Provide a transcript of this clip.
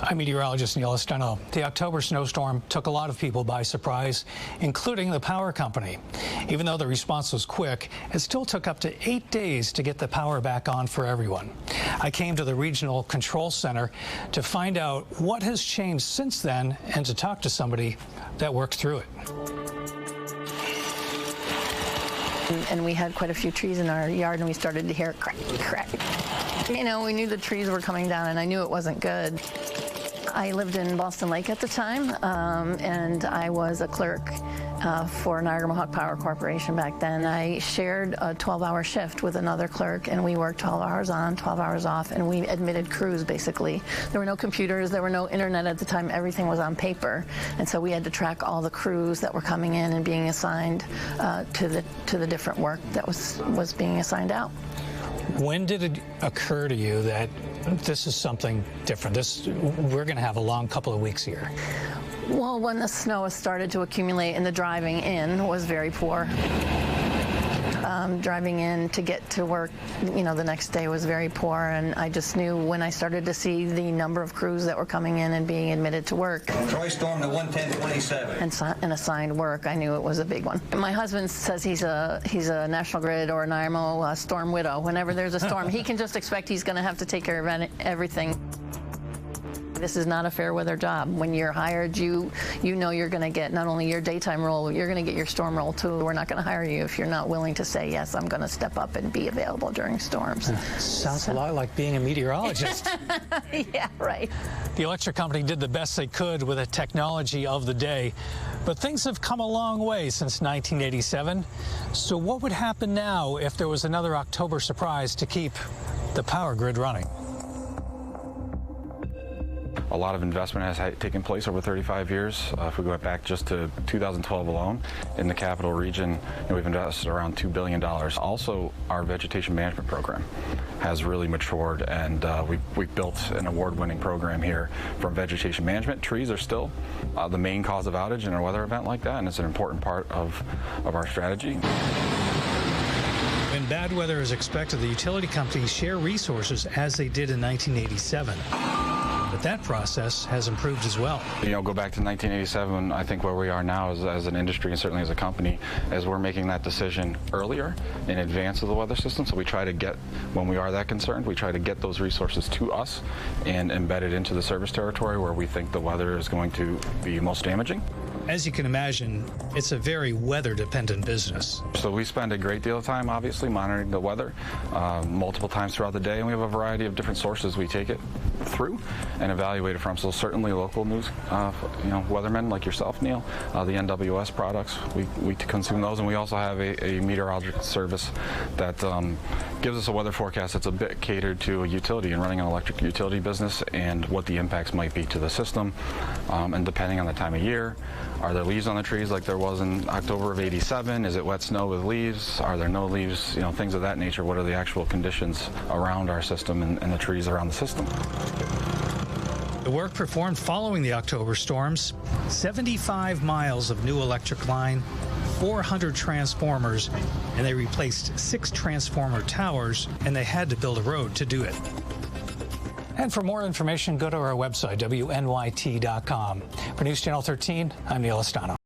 I'm meteorologist Neil Esteno. The October snowstorm took a lot of people by surprise, including the power company. Even though the response was quick, it still took up to 8 days to get the power back on for everyone. I came to the Regional Control Center to find out what has changed since then and to talk to somebody that worked through it. And we had quite a few trees in our yard, and we started to hear crack, crack. You know, we knew the trees were coming down, and I knew it wasn't good. I lived in Boston Lake at the time, and I was a clerk for Niagara Mohawk Power Corporation back then. I shared a 12-hour shift with another clerk, and we worked 12 hours on, 12 hours off, and we admitted crews, basically. There were no computers, there were no internet at the time, everything was on paper, and so we had to track all the crews that were coming in and being assigned to the different work that was being assigned out. When did it occur to you that this is something different? We're going to have a long couple of weeks here. Well, when the snow started to accumulate and the driving in was very poor. Driving in to get to work, you know, the next day was very poor, and I just knew when I started to see the number of crews that were coming in and being admitted to work. Troy Storm to 11027. And assigned work, I knew it was a big one. My husband says he's a National Grid or an IMO storm widow. Whenever there's a storm, he can just expect he's going to have to take care of everything. This is not a fair weather job. When you're hired, you know you're going to get not only your daytime role, you're going to get your storm role too. We're not going to hire you if you're not willing to say, yes, I'm going to step up and be available during storms. Sounds a lot like being a meteorologist. Yeah, right. The electric company did the best they could with the technology of the day, but things have come a long way since 1987. So what would happen now if there was another October surprise to keep the power grid running? A lot of investment has taken place over 35 years. If we go back just to 2012 alone, in the capital region, we've invested around $2 billion. Also, our vegetation management program has really matured, and we've built an award-winning program here from vegetation management. Trees are still the main cause of outage in a weather event like that, and it's an important part of our strategy. When bad weather is expected, the utility companies share resources as they did in 1987. But that process has improved as well. You know, go back to 1987, I think where we are now as an industry and certainly as a company, as we're making that decision earlier in advance of the weather system. So we try to get, when we are that concerned, we try to get those resources to us and embed it into the service territory where we think the weather is going to be most damaging. As you can imagine, it's a very weather-dependent business. So we spend a great deal of time, obviously, monitoring the weather multiple times throughout the day, and we have a variety of different sources we take it through and evaluate it from. So certainly local news, weathermen like yourself, Neil, the NWS products, we consume those, and we also have a meteorological service that gives us a weather forecast that's a bit catered to a utility and running an electric utility business and what the impacts might be to the system, and depending on the time of year. Are there leaves on the trees like there was in October of '87? Is it wet snow with leaves? Are there no leaves? You know, things of that nature. What are the actual conditions around our system and the trees around the system? The work performed following the October storms, 75 miles of new electric line, 400 transformers, and they replaced 6 transformer towers, and they had to build a road to do it. And for more information, go to our website, WNYT.com. For News Channel 13, I'm Neil Esteno.